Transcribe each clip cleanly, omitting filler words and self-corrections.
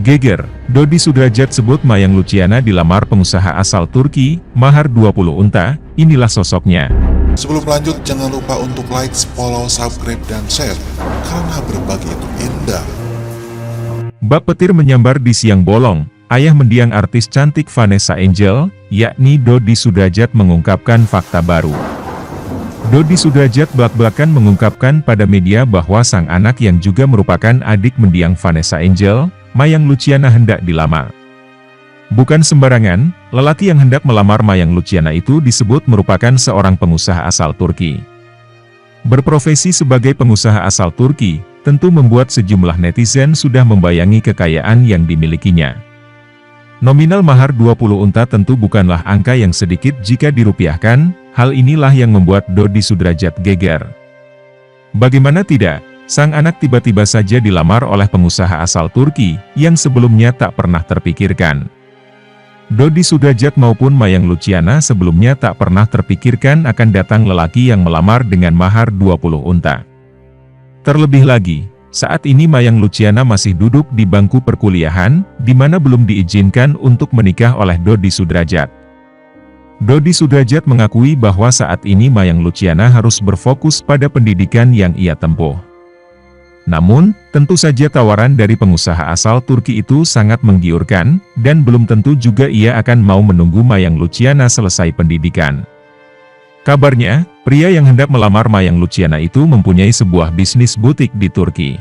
Geger, Dodi Sudrajat sebut Mayang Luciana dilamar pengusaha asal Turki, mahar 20 unta, inilah sosoknya. Sebelum lanjut, jangan lupa untuk like, follow, subscribe, dan share, karena berbagi itu indah. Bak petir menyambar di siang bolong, ayah mendiang artis cantik Vanessa Angel, yakni Dodi Sudrajat mengungkapkan fakta baru. Dodi Sudrajat belak-belakan mengungkapkan pada media bahwa sang anak yang juga merupakan adik mendiang Vanessa Angel, Mayang Luciana hendak dilamar. Bukan sembarangan, lelaki yang hendak melamar Mayang Luciana itu disebut merupakan seorang pengusaha asal Turki. Berprofesi sebagai pengusaha asal Turki, tentu membuat sejumlah netizen sudah membayangi kekayaan yang dimilikinya. Nominal mahar 20 unta tentu bukanlah angka yang sedikit jika dirupiahkan, hal inilah yang membuat Dodi Sudrajat geger. Bagaimana tidak? Sang anak tiba-tiba saja dilamar oleh pengusaha asal Turki, yang sebelumnya tak pernah terpikirkan. Dodi Sudrajat maupun Mayang Luciana sebelumnya tak pernah terpikirkan akan datang lelaki yang melamar dengan mahar 20 unta. Terlebih lagi, saat ini Mayang Luciana masih duduk di bangku perkuliahan, di mana belum diizinkan untuk menikah oleh Dodi Sudrajat. Dodi Sudrajat mengakui bahwa saat ini Mayang Luciana harus berfokus pada pendidikan yang ia tempuh. Namun, tentu saja tawaran dari pengusaha asal Turki itu sangat menggiurkan, dan belum tentu juga ia akan mau menunggu Mayang Luciana selesai pendidikan. Kabarnya, pria yang hendak melamar Mayang Luciana itu mempunyai sebuah bisnis butik di Turki.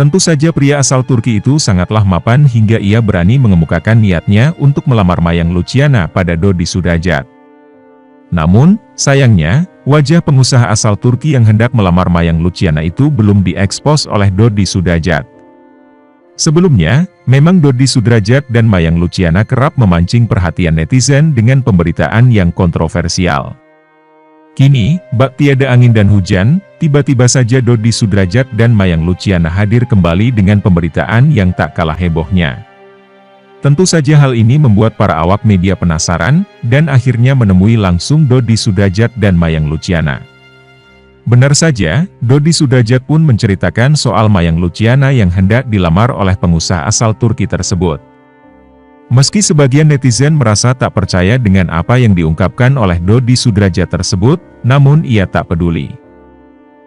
Tentu saja pria asal Turki itu sangatlah mapan hingga ia berani mengemukakan niatnya untuk melamar Mayang Luciana pada Dodi Sudrajat. Namun, sayangnya, wajah pengusaha asal Turki yang hendak melamar Mayang Luciana itu belum diekspos oleh Dodi Sudrajat. Sebelumnya, memang Dodi Sudrajat dan Mayang Luciana kerap memancing perhatian netizen dengan pemberitaan yang kontroversial. Kini, bak tiada angin dan hujan, tiba-tiba saja Dodi Sudrajat dan Mayang Luciana hadir kembali dengan pemberitaan yang tak kalah hebohnya. Tentu saja hal ini membuat para awak media penasaran, dan akhirnya menemui langsung Dodi Sudrajat dan Mayang Luciana. Benar saja, Dodi Sudrajat pun menceritakan soal Mayang Luciana yang hendak dilamar oleh pengusaha asal Turki tersebut. Meski sebagian netizen merasa tak percaya dengan apa yang diungkapkan oleh Dodi Sudrajat tersebut, namun ia tak peduli.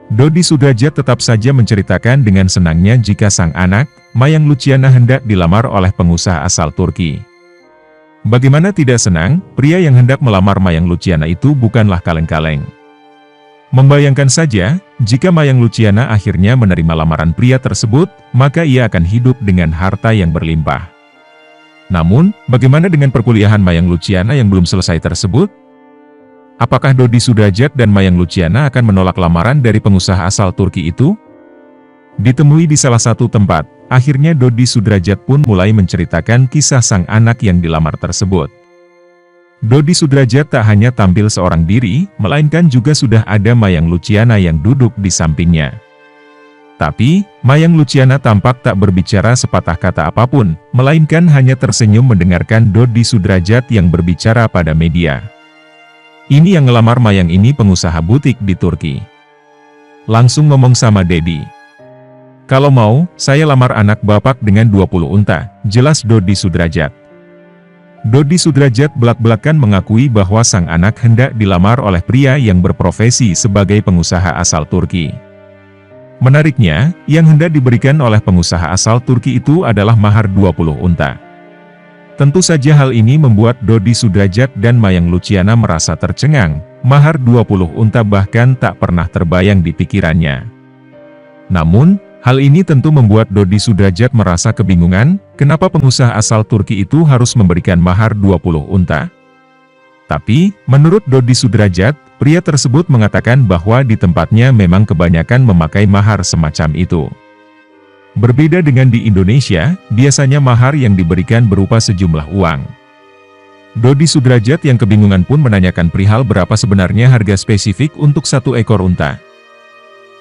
Dodi Sudrajat tetap saja menceritakan dengan senangnya jika sang anak, Mayang Luciana hendak dilamar oleh pengusaha asal Turki. Bagaimana tidak senang, pria yang hendak melamar Mayang Luciana itu bukanlah kaleng-kaleng. Membayangkan saja, jika Mayang Luciana akhirnya menerima lamaran pria tersebut, maka ia akan hidup dengan harta yang berlimpah. Namun, bagaimana dengan perkuliahan Mayang Luciana yang belum selesai tersebut? Apakah Dodi Sudrajat dan Mayang Luciana akan menolak lamaran dari pengusaha asal Turki itu? Ditemui di salah satu tempat, akhirnya Dodi Sudrajat pun mulai menceritakan kisah sang anak yang dilamar tersebut. Dodi Sudrajat tak hanya tampil seorang diri, melainkan juga sudah ada Mayang Luciana yang duduk di sampingnya. Tapi, Mayang Luciana tampak tak berbicara sepatah kata apapun, melainkan hanya tersenyum mendengarkan Dodi Sudrajat yang berbicara pada media. Ini yang ngelamar Mayang ini pengusaha butik di Turki. Langsung ngomong sama Dedi. Kalau mau, saya lamar anak bapak dengan 20 unta, jelas Dodi Sudrajat. Dodi Sudrajat belak-belakan mengakui bahwa sang anak hendak dilamar oleh pria yang berprofesi sebagai pengusaha asal Turki. Menariknya, yang hendak diberikan oleh pengusaha asal Turki itu adalah mahar 20 unta. Tentu saja hal ini membuat Dodi Sudrajat dan Mayang Luciana merasa tercengang, mahar 20 unta bahkan tak pernah terbayang di pikirannya. Namun, hal ini tentu membuat Dodi Sudrajat merasa kebingungan, kenapa pengusaha asal Turki itu harus memberikan mahar 20 unta? Tapi, menurut Dodi Sudrajat, pria tersebut mengatakan bahwa di tempatnya memang kebanyakan memakai mahar semacam itu. Berbeda dengan di Indonesia, biasanya mahar yang diberikan berupa sejumlah uang. Dodi Sudrajat yang kebingungan pun menanyakan perihal berapa sebenarnya harga spesifik untuk satu ekor unta.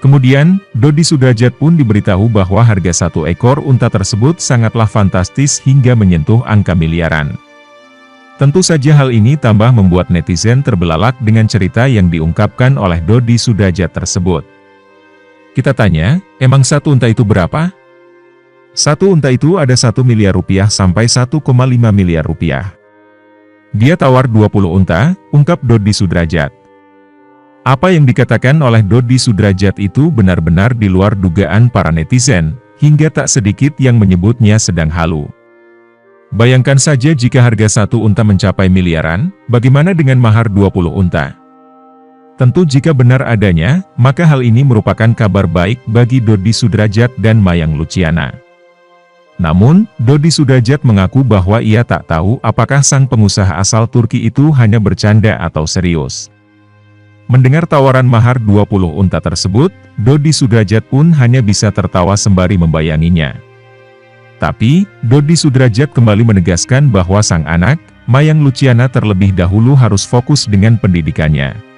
Kemudian, Dodi Sudrajat pun diberitahu bahwa harga satu ekor unta tersebut sangatlah fantastis hingga menyentuh angka miliaran. Tentu saja hal ini tambah membuat netizen terbelalak dengan cerita yang diungkapkan oleh Dodi Sudrajat tersebut. Kita tanya, emang satu unta itu berapa? Satu unta itu ada 1 miliar rupiah sampai 1,5 miliar rupiah. Dia tawar 20 unta, ungkap Dodi Sudrajat. Apa yang dikatakan oleh Dodi Sudrajat itu benar-benar di luar dugaan para netizen, hingga tak sedikit yang menyebutnya sedang halu. Bayangkan saja jika harga satu unta mencapai miliaran, bagaimana dengan mahar 20 unta? Tentu jika benar adanya, maka hal ini merupakan kabar baik bagi Dodi Sudrajat dan Mayang Luciana. Namun, Dodi Sudrajat mengaku bahwa ia tak tahu apakah sang pengusaha asal Turki itu hanya bercanda atau serius. Mendengar tawaran mahar 20 unta tersebut, Dodi Sudrajat pun hanya bisa tertawa sembari membayanginya. Tapi, Dodi Sudrajat kembali menegaskan bahwa sang anak, Mayang Luciana terlebih dahulu harus fokus dengan pendidikannya.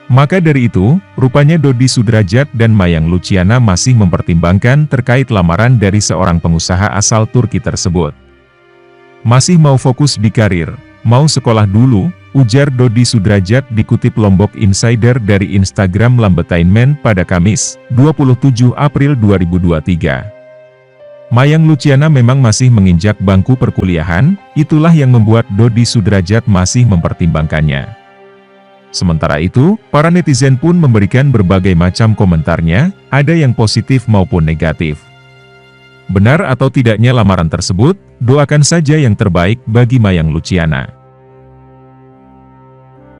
Maka dari itu, rupanya Dodi Sudrajat dan Mayang Luciana masih mempertimbangkan terkait lamaran dari seorang pengusaha asal Turki tersebut. Masih mau fokus di karir, mau sekolah dulu, ujar Dodi Sudrajat dikutip Lombok Insider dari Instagram Lambetainment pada Kamis, 27 April 2023. Mayang Luciana memang masih menginjak bangku perkuliahan, itulah yang membuat Dodi Sudrajat masih mempertimbangkannya. Sementara itu, para netizen pun memberikan berbagai macam komentarnya, ada yang positif maupun negatif. Benar atau tidaknya lamaran tersebut, doakan saja yang terbaik bagi Mayang Luciana.